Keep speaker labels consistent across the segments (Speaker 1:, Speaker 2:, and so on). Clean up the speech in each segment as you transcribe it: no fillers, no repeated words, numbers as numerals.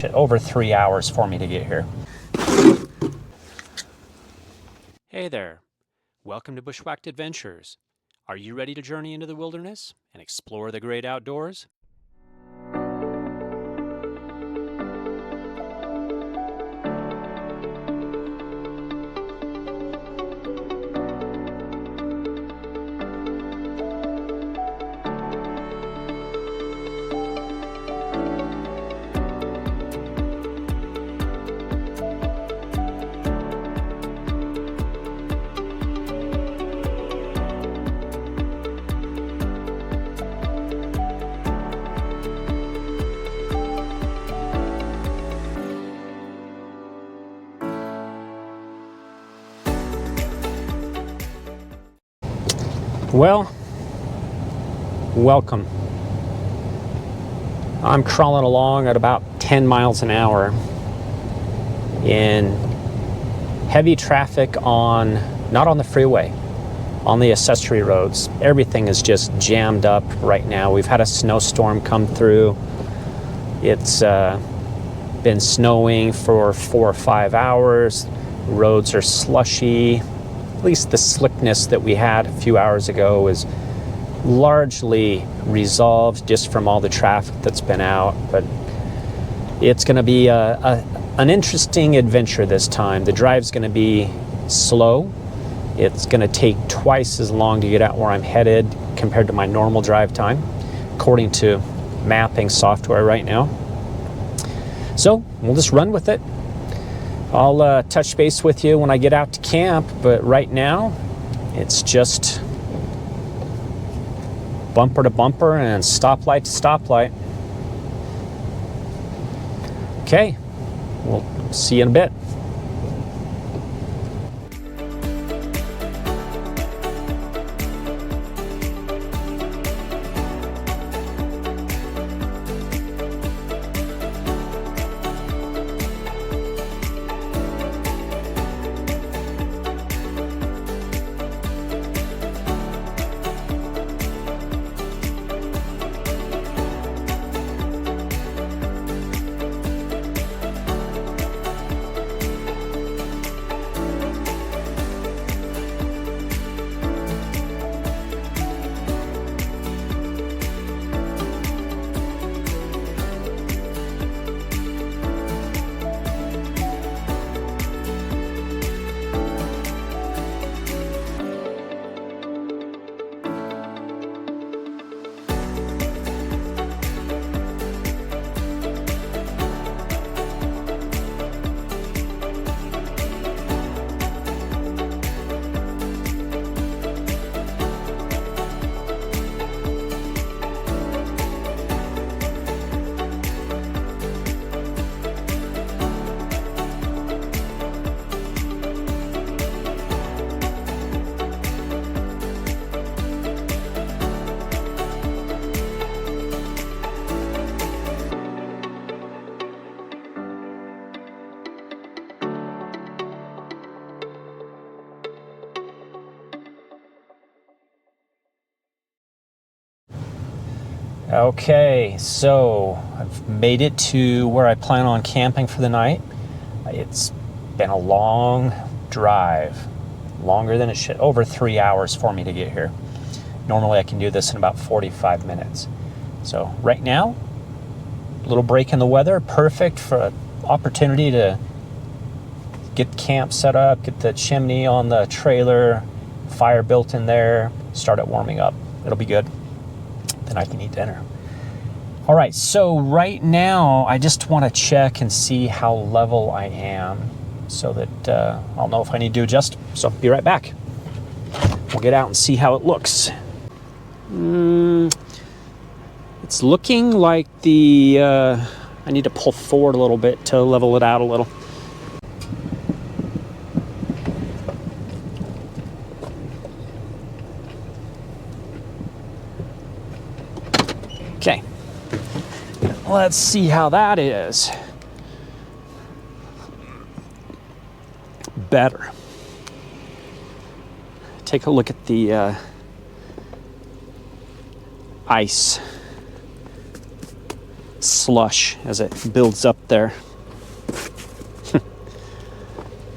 Speaker 1: Over 3 hours for me to get here.
Speaker 2: Hey there. Welcome to Bushwhacked Adventures. Are you ready to journey into the wilderness and explore the great outdoors?
Speaker 1: Well, welcome. I'm crawling along at about 10 miles an hour in heavy traffic not on the freeway, on the accessory roads. Everything is just jammed up right now. We've had a snowstorm come through. It's been snowing for 4 or 5 hours. Roads are slushy. At least the slickness that we had a few hours ago is largely resolved just from all the traffic that's been out. But it's going to be an interesting adventure this time. The drive's going to be slow. It's going to take twice as long to get out where I'm headed compared to my normal drive time, according to mapping software right now. So we'll just run with it. I'll touch base with you when I get out to camp, but right now it's just bumper to bumper and stoplight to stoplight. Okay, we'll see you in a bit. Okay, so I've made it to where I plan on camping for the night. It's been a long drive, longer than it should, over 3 hours for me to get here. Normally I can do this in about 45 minutes. So right now, a little break in the weather, perfect for an opportunity to get the camp set up, get the chimney on the trailer, fire built in there, start it warming up. It'll be good. Then I can eat dinner. All right, so right now I just want to check and see how level I am so that I'll know if I need to adjust. So be right back. We'll get out and see how it looks. It's looking like I need to pull forward a little bit to level it out a little. Okay, let's see how that is. Better. Take a look at the ice. slush as it builds up there.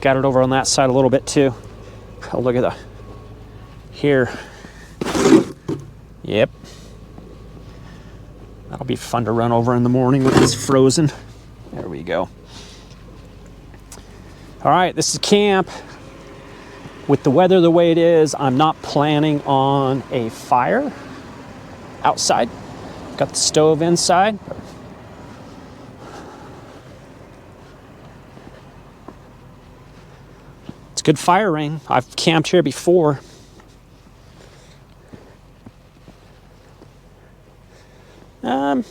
Speaker 1: Got it over on that side a little bit too. Oh, look at the here. Yep. That'll be fun to run over in the morning when it's frozen. There we go. All right, this is camp. With the weather the way it is, I'm not planning on a fire outside. Got the stove inside. It's good fire ring. I've camped here before. I'm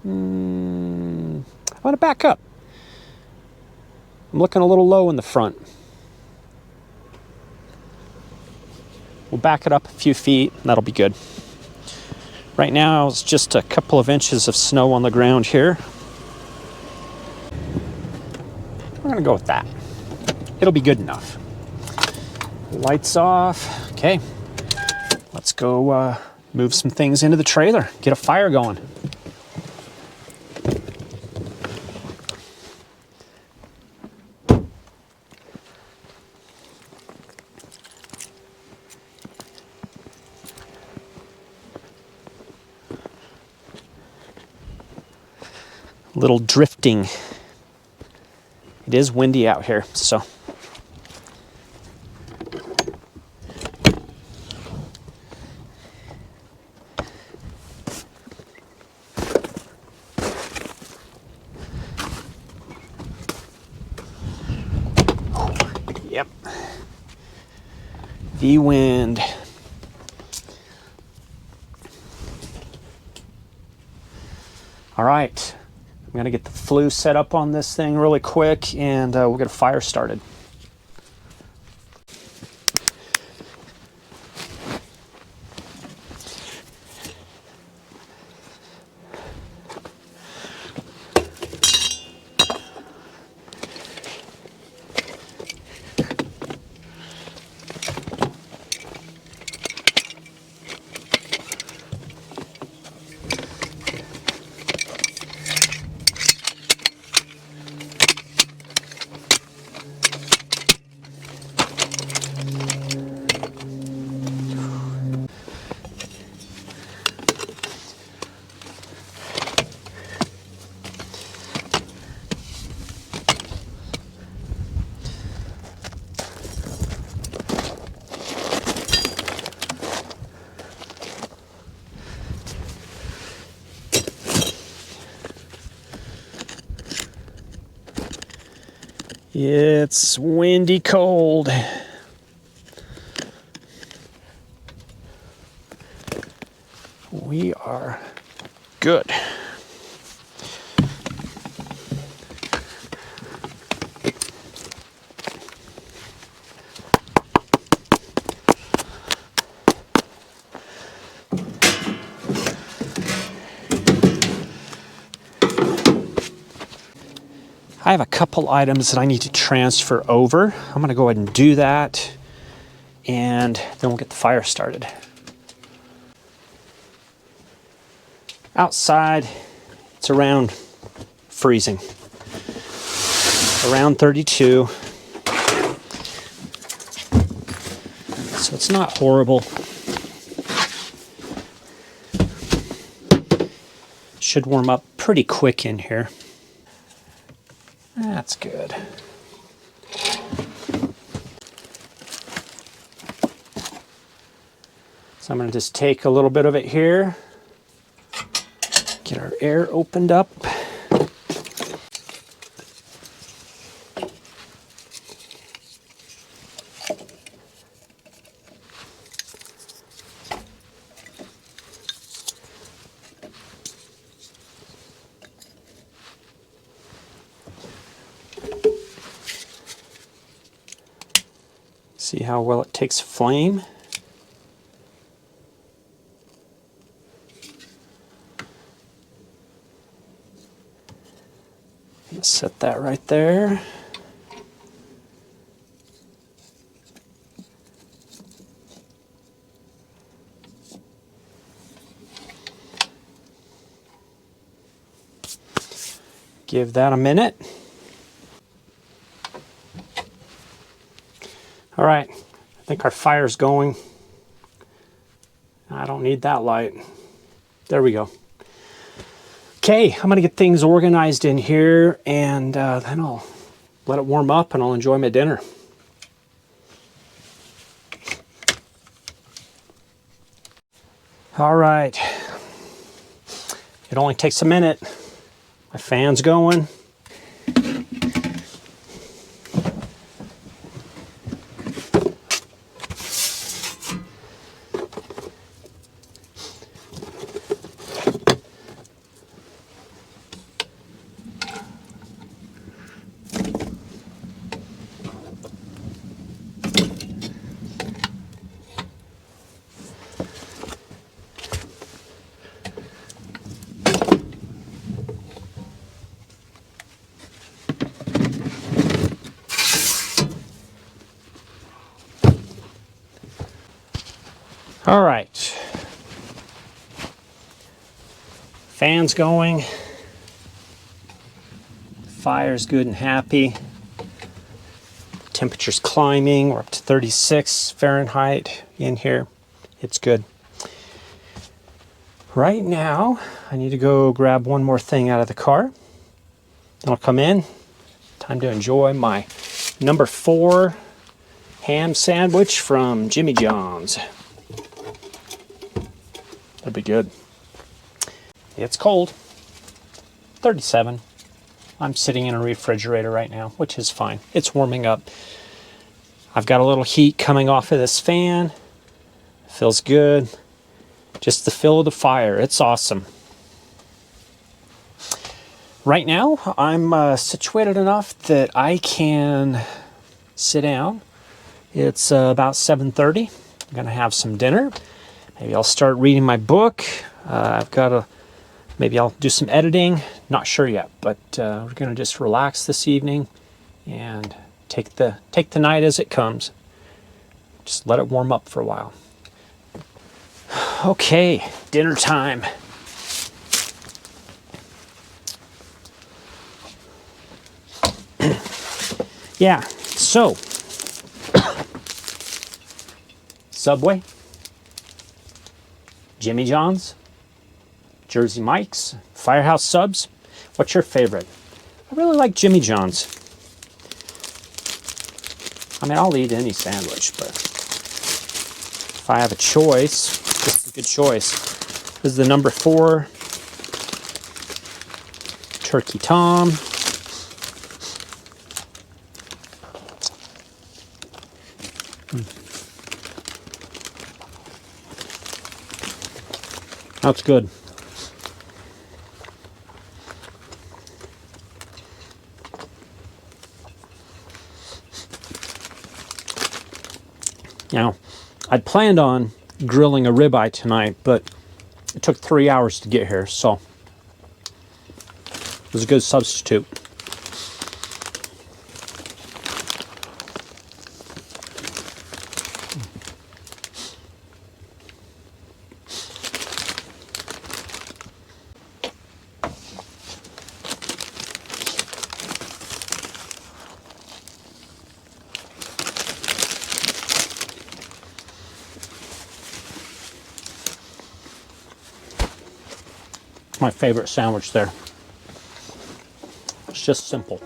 Speaker 1: going to back up. I'm looking a little low in the front. We'll back it up a few feet, and that'll be good. Right now, it's just a couple of inches of snow on the ground here. We're going to go with that. It'll be good enough. Lights off. Okay. Let's go move some things into the trailer. Get a fire going. Little drifting. It is windy out here, so. Yep. The wind. All right. I'm going to get the flue set up on this thing really quick, and we'll get a fire started. It's windy cold. We are good. I have a couple items that I need to transfer over. I'm going to go ahead and do that, and then we'll get the fire started. Outside, it's around freezing, around 32. So it's not horrible. Should warm up pretty quick in here. That's good. So I'm going to just take a little bit of it here, get our air opened up. See how well it takes flame. Set that right there. Give that a minute. All right, I think our fire's going. I don't need that light. There we go. Okay, I'm gonna get things organized in here, and then I'll let it warm up and I'll enjoy my dinner. All right, it only takes a minute. My fan's going. All right, fan's going, fire's good and happy, temperature's climbing, we're up to 36 Fahrenheit in here, it's good. Right now, I need to go grab one more thing out of the car, then I'll come in, time to enjoy my number 4 ham sandwich from Jimmy John's. That'd be good. It's cold. 37. I'm sitting in a refrigerator right now, which is fine. It's warming up. I've got a little heat coming off of this fan. Feels good. Just the feel of the fire. It's awesome. Right now, I'm situated enough that I can sit down. It's about 7:30. I'm gonna have some dinner. Maybe I'll start reading my book. Maybe I'll do some editing. Not sure yet, but we're gonna just relax this evening and take the night as it comes. Just let it warm up for a while. Okay, dinner time. Yeah, so Subway, Jimmy John's, Jersey Mike's, Firehouse Subs. What's your favorite? I really like Jimmy John's. I mean, I'll eat any sandwich, but if I have a choice, this is a good choice. This is the number 4 Turkey Tom. That's good. Now, I'd planned on grilling a ribeye tonight, but it took 3 hours to get here, so it was a good substitute. My favorite sandwich there. It's just simple.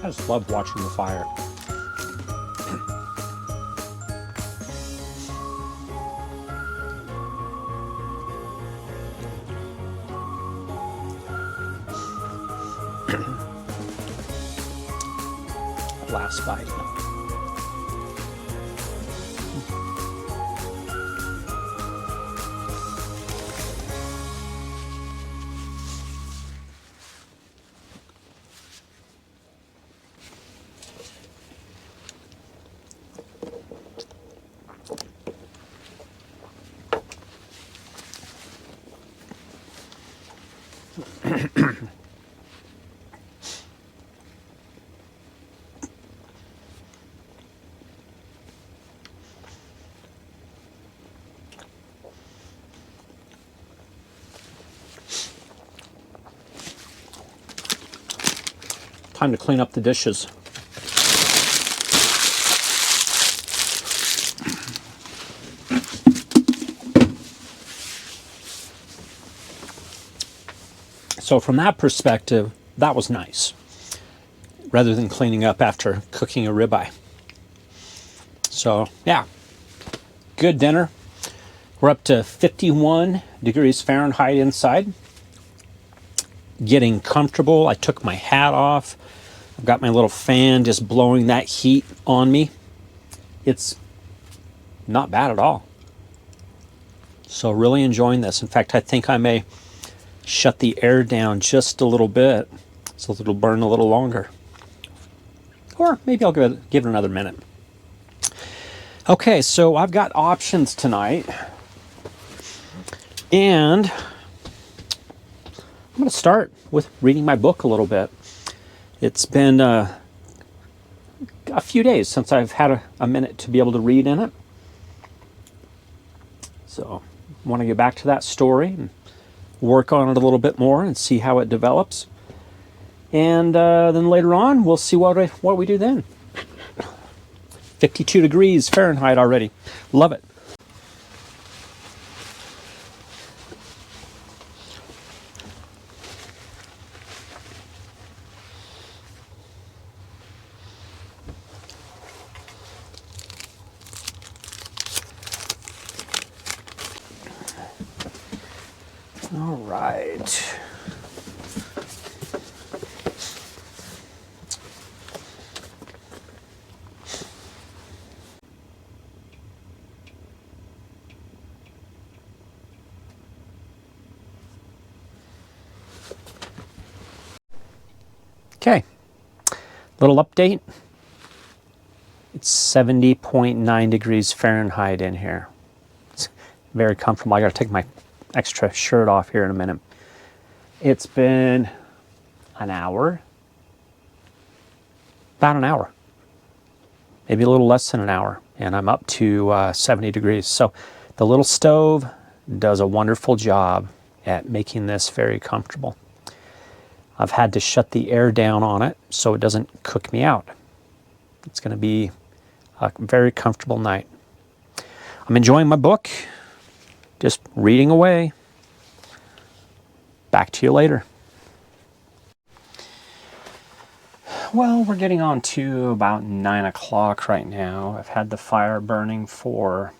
Speaker 1: I just love watching the fire. last bite. Time to clean up the dishes. So from that perspective, that was nice, rather than cleaning up after cooking a ribeye. So yeah, good dinner. We're up to 51 degrees Fahrenheit inside. Getting comfortable. I took my hat off. I've got my little fan just blowing that heat on me. It's not bad at all. So really enjoying this. In fact, I think I may shut the air down just a little bit so that it'll burn a little longer. Or maybe I'll give it another minute. Okay, so I've got options tonight. And I'm going to start with reading my book a little bit. It's been a few days since I've had a minute to be able to read in it. So I want to get back to that story and work on it a little bit more and see how it develops. And then later on, we'll see what we do then. 52 degrees Fahrenheit already. Love it. All right. Okay, little update. It's 70.9 degrees Fahrenheit in here. It's very comfortable. I gotta take my extra shirt off here in a minute. It's been an hour, about an hour, maybe a little less than an hour, and I'm up to 70 degrees. So the little stove does a wonderful job at making this very comfortable. I've had to shut the air down on it so it doesn't cook me out. It's going to be a very comfortable night. I'm enjoying my book, just reading away. Back to you later. Well, we're getting on to about 9 o'clock right now. I've had the fire burning for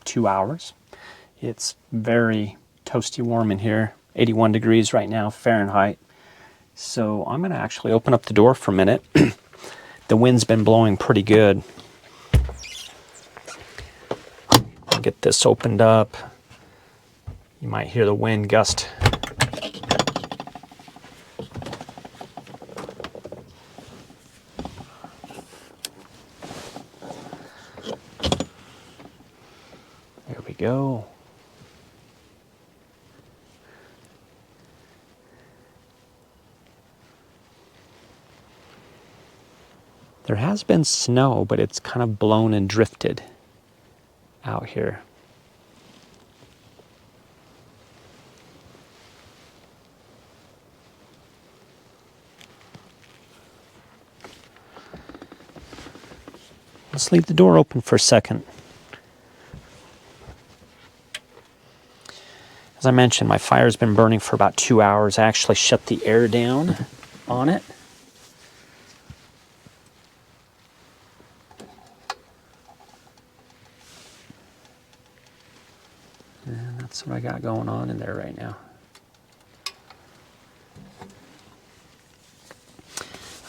Speaker 1: 2 hours. It's very toasty warm in here, 81 degrees right now Fahrenheit. So I'm going to actually open up the door for a minute. The wind's been blowing pretty good. I'll get this opened up. You might hear the wind gust. There we go. There has been snow, but it's kind of blown and drifted out here. Let's leave the door open for a second. As I mentioned, my fire's been burning for about 2 hours. I actually shut the air down on it. And that's what I got going on in there right now.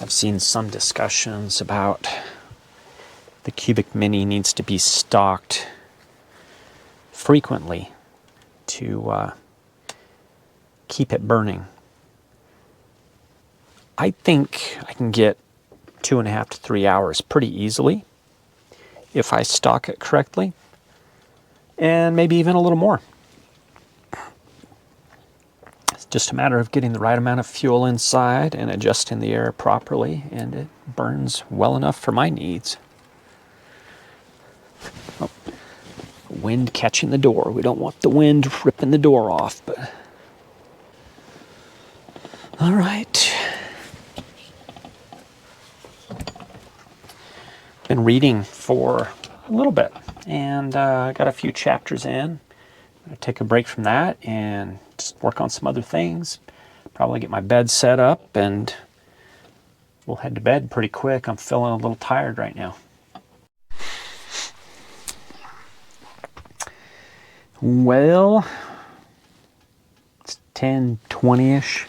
Speaker 1: I've seen some discussions about the Cubic Mini needs to be stocked frequently to keep it burning. I think I can get 2.5 to 3 hours pretty easily if I stock it correctly, and maybe even a little more. It's just a matter of getting the right amount of fuel inside and adjusting the air properly, and it burns well enough for my needs. Oh, wind catching the door. We don't want the wind ripping the door off, but all right. Been reading for a little bit, and got a few chapters in. I'm gonna take a break from that and just work on some other things. Probably get my bed set up, and we'll head to bed pretty quick. I'm feeling a little tired right now. Well, it's 10:20-ish.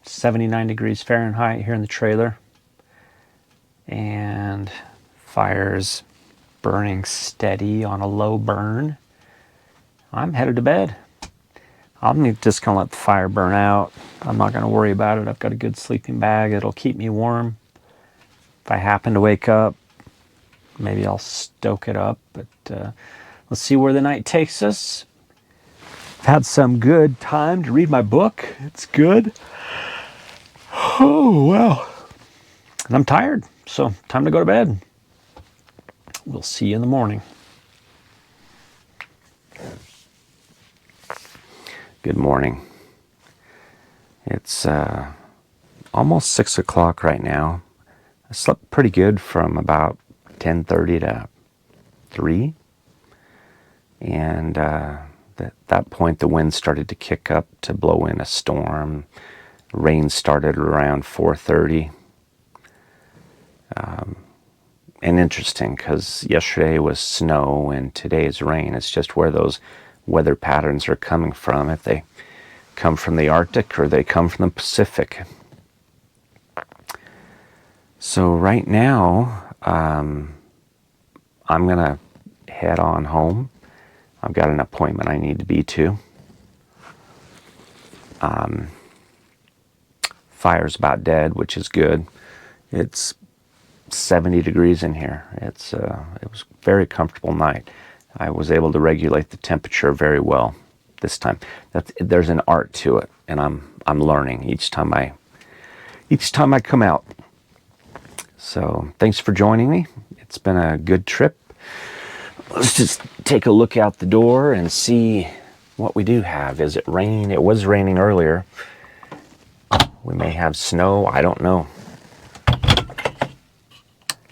Speaker 1: 79 degrees Fahrenheit here in the trailer. And fire's burning steady on a low burn. I'm headed to bed. I'm just gonna let the fire burn out. I'm not gonna worry about it. I've got a good sleeping bag. It'll keep me warm. If I happen to wake up, maybe I'll stoke it up, but let's see where the night takes us. I've had some good time to read my book. It's good. Oh, wow. And I'm tired, so time to go to bed. We'll see you in the morning. Good morning. It's almost 6 o'clock right now. I slept pretty good from about 10:30 to 3. And at that point, the wind started to kick up to blow in a storm. Rain started around 4:30. And interesting, because yesterday was snow and today is rain. It's just where those weather patterns are coming from, if they come from the Arctic or they come from the Pacific. So right now, I'm going to head on home. I've got an appointment I need to be to. Fire's about dead, which is good. It's 70 degrees in here. It was a very comfortable night. I was able to regulate the temperature very well this time. There's an art to it, and I'm learning each time I come out. So thanks for joining me. It's been a good trip. Let's just take a look out the door and see what we do have. Is it raining? It was raining earlier. We may have snow. I don't know.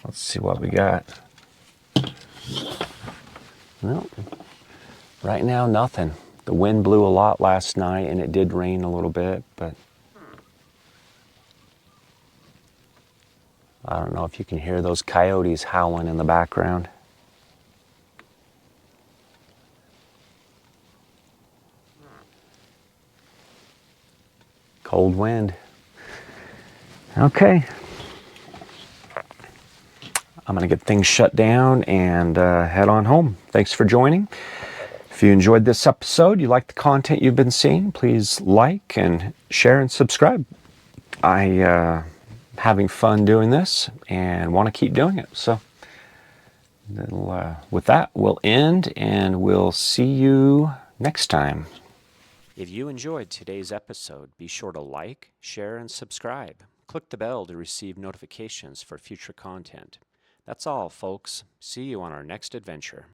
Speaker 1: Let's see what we got. Well, right now, nothing. The wind blew a lot last night, and it did rain a little bit, but I don't know if you can hear those coyotes howling in the background. Cold wind. Okay. I'm going to get things shut down and head on home. Thanks for joining. If you enjoyed this episode, you like the content you've been seeing, please like and share and subscribe. Having fun doing this and want to keep doing it. So with that, we'll end and we'll see you next time.
Speaker 2: If you enjoyed today's episode, be sure to like, share, and subscribe. Click the bell to receive notifications for future content. That's all, folks. See you on our next adventure.